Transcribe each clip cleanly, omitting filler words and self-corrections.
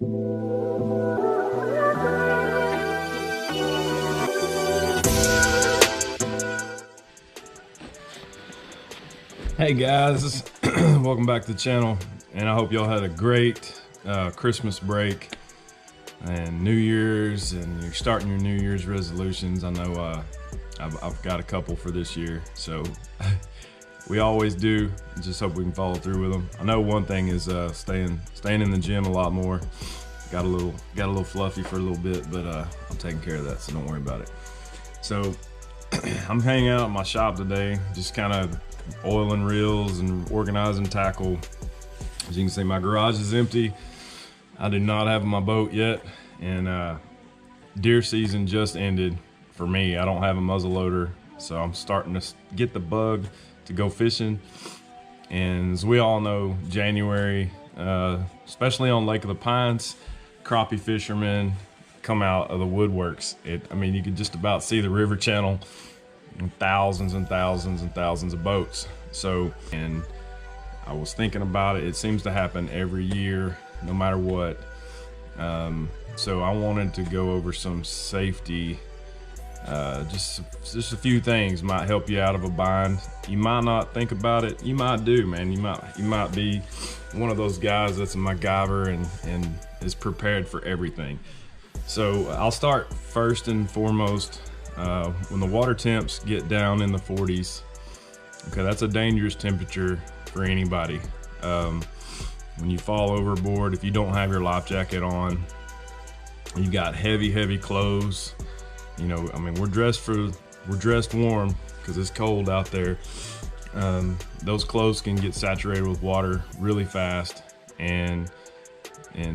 Hey guys, welcome back to the channel, and I hope y'all had a great Christmas break and New Year's, and you're starting your New Year's resolutions. I know I've got a couple for this year, so we always do. Just hope we can follow through with them. I know one thing is staying in the gym a lot more. Got a little fluffy for a little bit, but I'm taking care of that, so don't worry about it. So I'm hanging out at my shop today, just kind of oiling reels and organizing tackle. As you can see, my garage is empty. I do not have my boat yet, and deer season just ended for me. I don't have a muzzle loader, so I'm starting to get the bug to go fishing. And as we all know, January, especially on Lake of the Pines, crappie fishermen come out of the woodworks. I mean, you could just about see the river channel, thousands and thousands and thousands of boats. So, and I was thinking about it, it seems to happen every year, no matter what. So I wanted to go over some safety, just a few things might help you out of a bind. You might not think about it, you might do, man. You might be one of those guys that's a MacGyver and is prepared for everything. So I'll start first and foremost. When the water temps get down in the 40s, okay, that's a dangerous temperature for anybody. When you fall overboard, if you don't have your life jacket on, you got heavy clothes, you know, I mean, we're dressed warm because it's cold out there. Those clothes can get saturated with water really fast and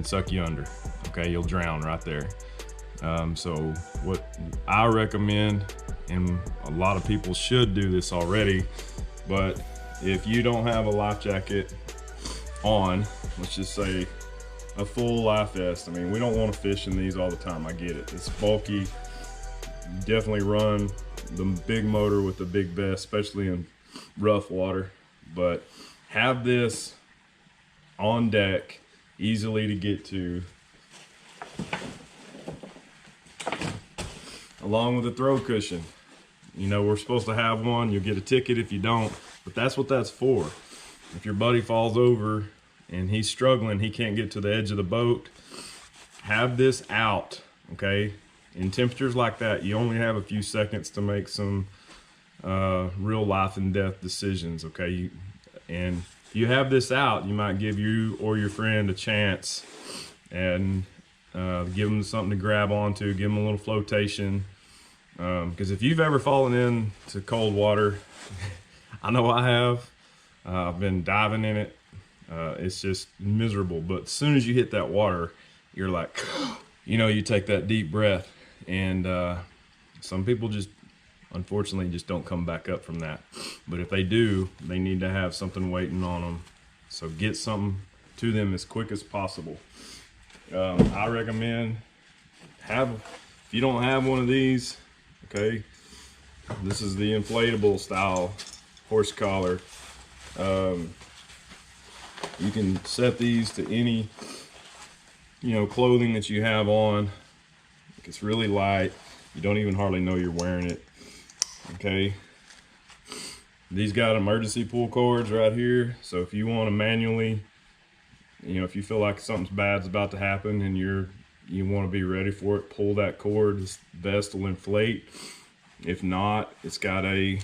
suck you under. Okay, you'll drown right there. So what I recommend, and a lot of people should do this already, but if you don't have a life jacket on, let's just say a full life vest. I mean, we don't want to fish in these all the time. I get it. It's bulky. You definitely run the big motor with the big vest, especially in rough water, but have this on deck, easily to get to, along with a throw cushion. You know, we're supposed to have one. You'll get a ticket if you don't, but that's what that's for. If your buddy falls over and he's struggling, he can't get to the edge of the boat, have this out, okay? In temperatures like that, you only have a few seconds to make some real life and death decisions, okay? And if you have this out, you might give you or your friend a chance and give them something to grab onto, give them a little flotation. Because if you've ever fallen into cold water, I know I have. I've been diving in it. It's just miserable. But as soon as you hit that water, you're like, you know, you take that deep breath. And some people just, unfortunately, just don't come back up from that. But if they do, they need to have something waiting on them. So get something to them as quick as possible. I recommend if you don't have one of these, okay, this is the inflatable style horse collar. You can set these to any, you know, clothing that you have on. It's really light. You don't even hardly know you're wearing it. Okay. These got emergency pull cords right here. So if you want to manually, you know, if you feel like something's bad's about to happen and you want to be ready for it, pull that cord. This vest will inflate. If not, it's got a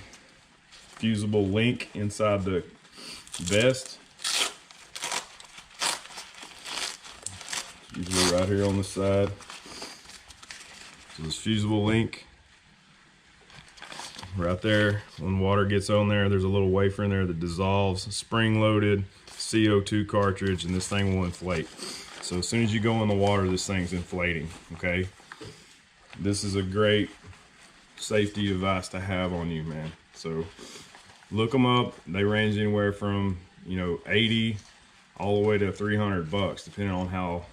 fusible link inside the vest. Usually right here on the side. So this fusible link right there, when water gets on there, there's a little wafer in there that dissolves, spring loaded CO2 cartridge, and this thing will inflate. So as soon as you go in the water, this thing's inflating, okay? This is a great safety device to have on you, man. So look them up. They range anywhere from, you know, 80 all the way to 300 bucks, depending on how,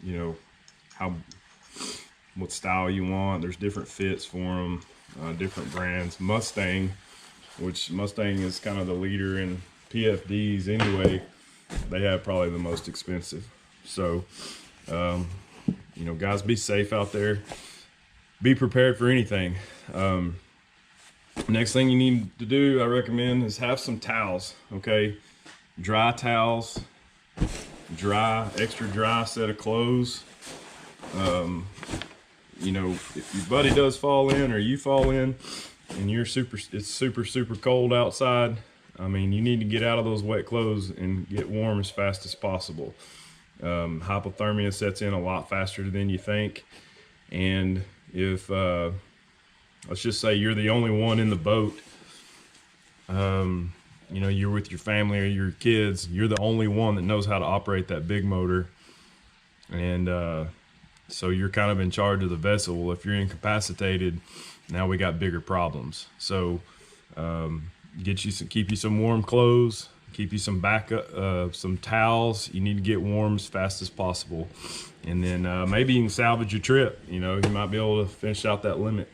you know, what style you want. There's different fits for them, different brands. Mustang, which Mustang is kind of the leader in PFDs anyway, they have probably the most expensive. So, you know, guys, be safe out there. Be prepared for anything. Next thing you need to do, I recommend, is have some towels, okay? Dry towels, extra dry set of clothes. You know, if your buddy does fall in or you fall in and it's super cold outside, I mean, you need to get out of those wet clothes and get warm as fast as possible. Hypothermia sets in a lot faster than you think. And if, let's just say you're the only one in the boat, you know, you're with your family or your kids, you're the only one that knows how to operate that big motor. And, so you're kind of in charge of the vessel. Well, if you're incapacitated, now we got bigger problems. So keep you some warm clothes, keep you some backup, some towels. You need to get warm as fast as possible. And then maybe you can salvage your trip. You know, you might be able to finish out that limit.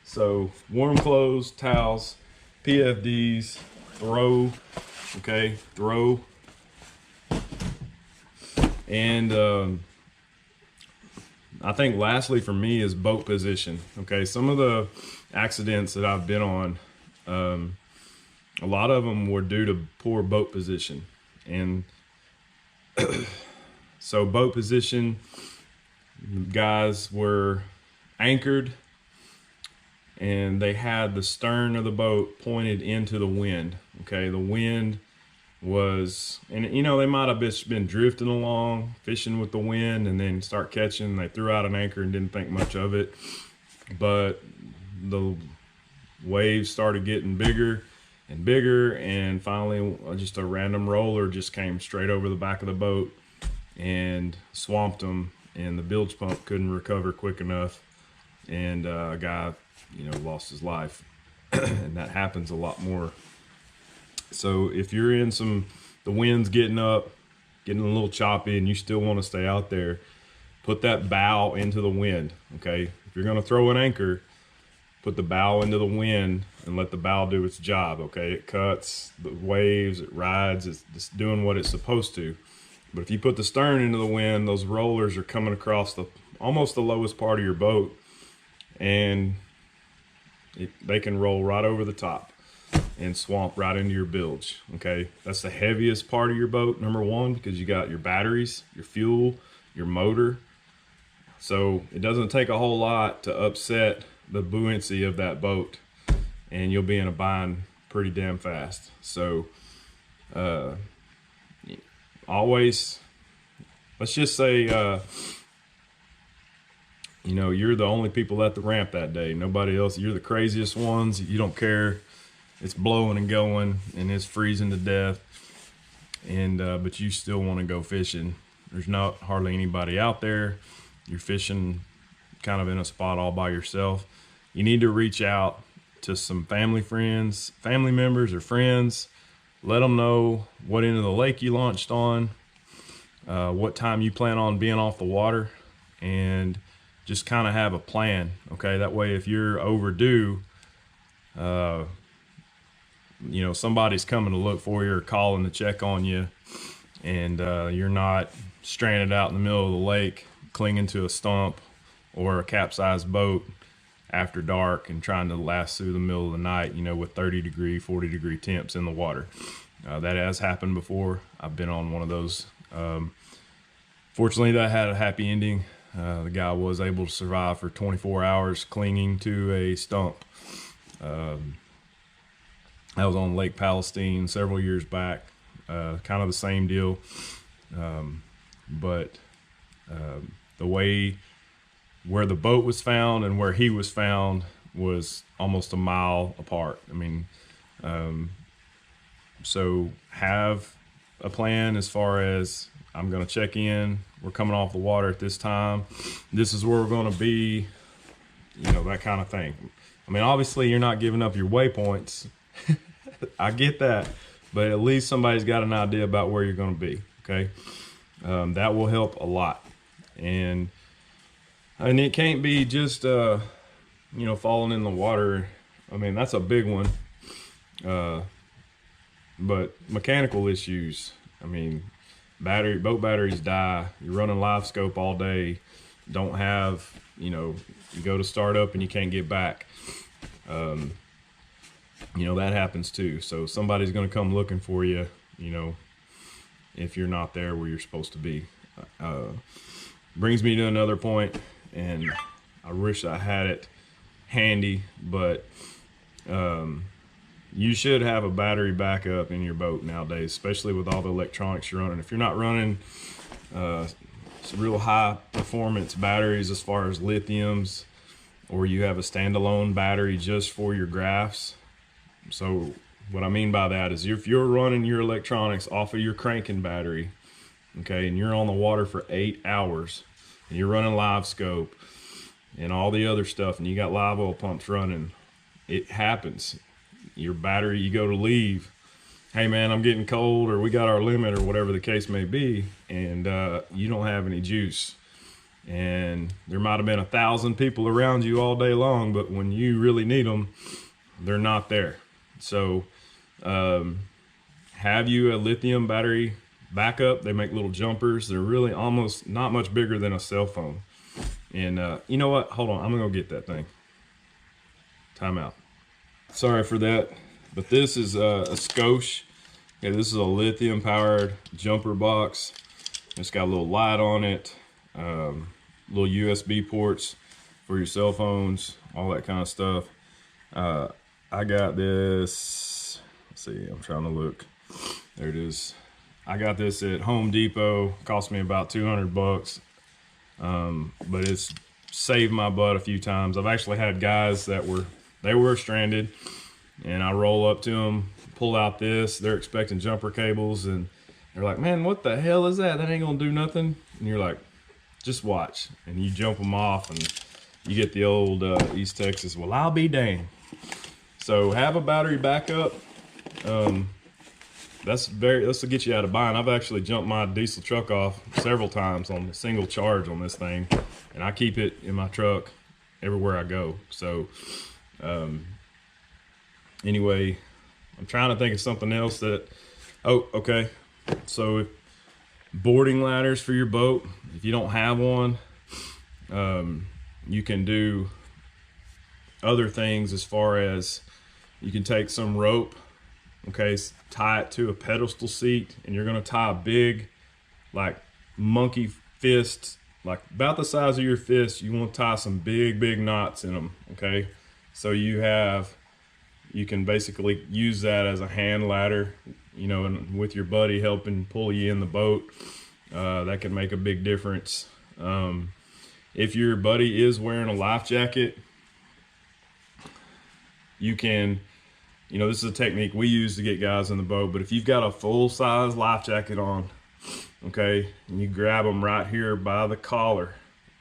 So warm clothes, towels, PFDs, throw, okay, throw. And I think lastly for me is boat position. Okay, some of the accidents that I've been on, a lot of them were due to poor boat position. And so boat position, guys were anchored and they had the stern of the boat pointed into the wind. Okay, the wind was, and you know, they might have been drifting along, fishing with the wind, and then start catching. They threw out an anchor and didn't think much of it, but the waves started getting bigger and bigger, and finally just a random roller just came straight over the back of the boat and swamped them, and the bilge pump couldn't recover quick enough, and a guy, you know, lost his life. And that happens a lot more. So if you're in the wind's getting up, getting a little choppy, and you still want to stay out there, put that bow into the wind, okay? If you're going to throw an anchor, put the bow into the wind and let the bow do its job, okay? It cuts the waves, it rides, it's just doing what it's supposed to. But if you put the stern into the wind, those rollers are coming across almost the lowest part of your boat, and they can roll right over the top and swamp right into your bilge, okay? That's the heaviest part of your boat, number one, because you got your batteries, your fuel, your motor. So it doesn't take a whole lot to upset the buoyancy of that boat, and you'll be in a bind pretty damn fast. So always, let's just say, you know, you're the only people at the ramp that day. Nobody else. You're the craziest ones. You don't care. It's blowing and going, and it's freezing to death, and but you still want to go fishing. There's not hardly anybody out there. You're fishing kind of in a spot all by yourself. You need to reach out to some family members or friends. Let them know what end of the lake you launched on, what time you plan on being off the water, and just kind of have a plan, okay? That way, if you're overdue, you know, somebody's coming to look for you or calling to check on you, and you're not stranded out in the middle of the lake clinging to a stump or a capsized boat after dark and trying to last through the middle of the night, you know, with 30-degree, 40-degree temps in the water. That has happened before. I've been on one of those. Fortunately, that had a happy ending. The guy was able to survive for 24 hours clinging to a stump. I was on Lake Palestine several years back, kind of the same deal, but the way where the boat was found and where he was found was almost a mile apart. I mean, so have a plan as far as, I'm going to check in, we're coming off the water at this time, this is where we're going to be, you know, that kind of thing. I mean, obviously you're not giving up your waypoints. I get that, but at least somebody's got an idea about where you're going to be, okay? That will help a lot. And it can't be just, you know, falling in the water. I mean, that's a big one. But mechanical issues, I mean, boat batteries die. You're running live scope all day, don't have, you go to start up and you can't get back. That happens too. So somebody's going to come looking for you, if you're not there where you're supposed to be. Brings me to another point, and I wish I had it handy, but you should have a battery backup in your boat nowadays, especially with all the electronics you're running. If you're not running real high performance batteries as far as lithiums, or you have a standalone battery just for your graphs. So what I mean by that is if you're running your electronics off of your cranking battery, okay, and you're on the water for 8 hours, and you're running live scope and all the other stuff, and you got live oil pumps running, it happens. Your battery, you go to leave, hey man, I'm getting cold, or we got our limit, or whatever the case may be, and you don't have any juice. And there might have been 1,000 people around you all day long, but when you really need them, they're not there. So have you a lithium battery backup? They make little jumpers. They're really almost not much bigger than a cell phone. And you know what? Hold on. I'm going to go get that thing. Time out. Sorry for that. But this is a Scosche. Okay, this is a lithium powered jumper box. It's got a little light on it. Little USB ports for your cell phones, all that kind of stuff. I got this, let's see, I'm trying to look. There it is. I got this at Home Depot. Cost me about 200 bucks. But it's saved my butt a few times. I've actually had guys that were stranded, and I roll up to them, pull out this, they're expecting jumper cables, and they're like, man, what the hell is that? That ain't gonna do nothing. And you're like, just watch. And you jump them off, and you get the old East Texas, well, I'll be dang. So have a battery backup. That's to get you out of buying. I've actually jumped my diesel truck off several times on a single charge on this thing, and I keep it in my truck everywhere I go. So anyway, I'm trying to think of something else that, oh, okay. So if boarding ladders for your boat, if you don't have one, you can do other things, as far as you can take some rope, okay, tie it to a pedestal seat, and you're going to tie a big, like, monkey fist, like about the size of your fist. You want to tie some big knots in them, okay? So you can basically use that as a hand ladder, and with your buddy helping pull you in the boat. That can make a big difference. If your buddy is wearing a life jacket, you can, this is a technique we use to get guys in the boat, but if you've got a full-size life jacket on, okay, and you grab them right here by the collar,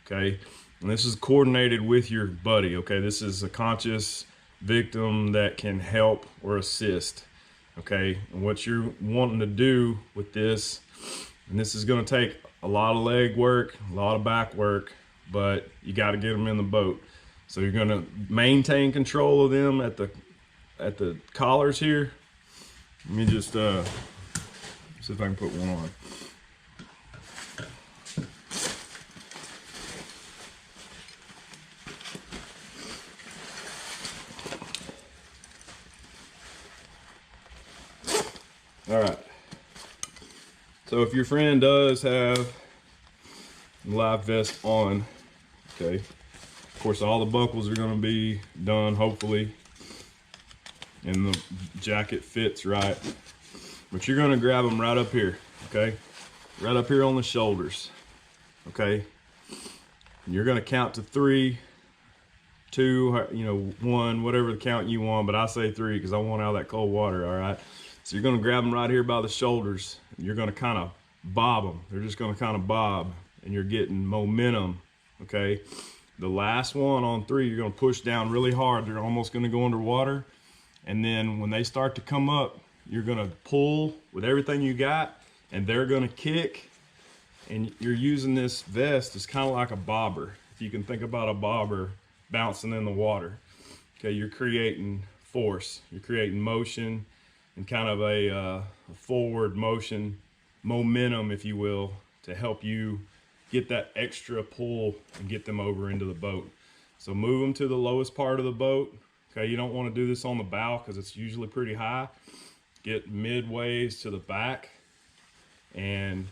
okay, and this is coordinated with your buddy, okay, this is a conscious victim that can help or assist, okay, and what you're wanting to do with this, and this is going to take a lot of leg work, a lot of back work, but you got to get them in the boat. So you're going to maintain control of them at the collars here. Let me just see if I can put one on. All right. So if your friend does have life vest on, okay, of course all the buckles are going to be done, hopefully, and the jacket fits right, but you're going to grab them right up here, okay, right up here on the shoulders, okay, and you're going to count to 3, 2, 1, whatever the count you want, but I say 3 because I want out of that cold water. All right, so you're going to grab them right here by the shoulders, and you're going to kind of bob them. They're just going to kind of bob, and you're getting momentum, okay. The last one on 3, you're going to push down really hard. They're almost going to go underwater. And then when they start to come up, you're going to pull with everything you got, and they're going to kick. And you're using this vest as kind of like a bobber. If you can think about a bobber bouncing in the water. Okay, you're creating force. You're creating motion, and kind of a forward motion momentum, if you will, to help you get that extra pull and get them over into the boat. So move them to the lowest part of the boat. Okay, you don't want to do this on the bow because it's usually pretty high. Get midways to the back, and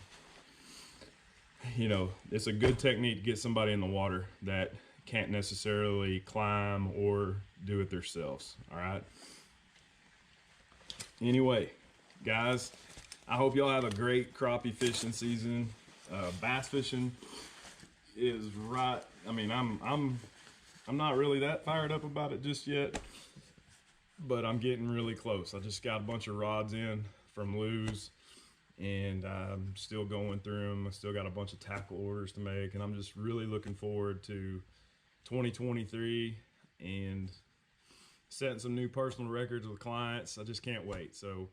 you know, it's a good technique to get somebody in the water that can't necessarily climb or do it themselves. All right. Anyway, guys, I hope y'all have a great crappie fishing season. Bass fishing is right. I mean, I'm not really that fired up about it just yet, but I'm getting really close. I just got a bunch of rods in from Lew's, and I'm still going through them. I still got a bunch of tackle orders to make, and I'm just really looking forward to 2023 and setting some new personal records with clients. I just can't wait. So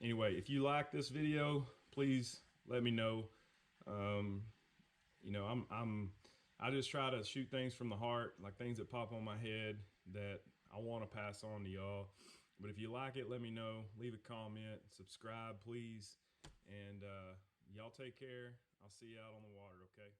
anyway, if you like this video, please let me know. You know, I just try to shoot things from the heart, like things that pop on my head that I want to pass on to y'all. But if you like it, let me know. Leave a comment, subscribe, please. And y'all take care. I'll see you out on the water, okay?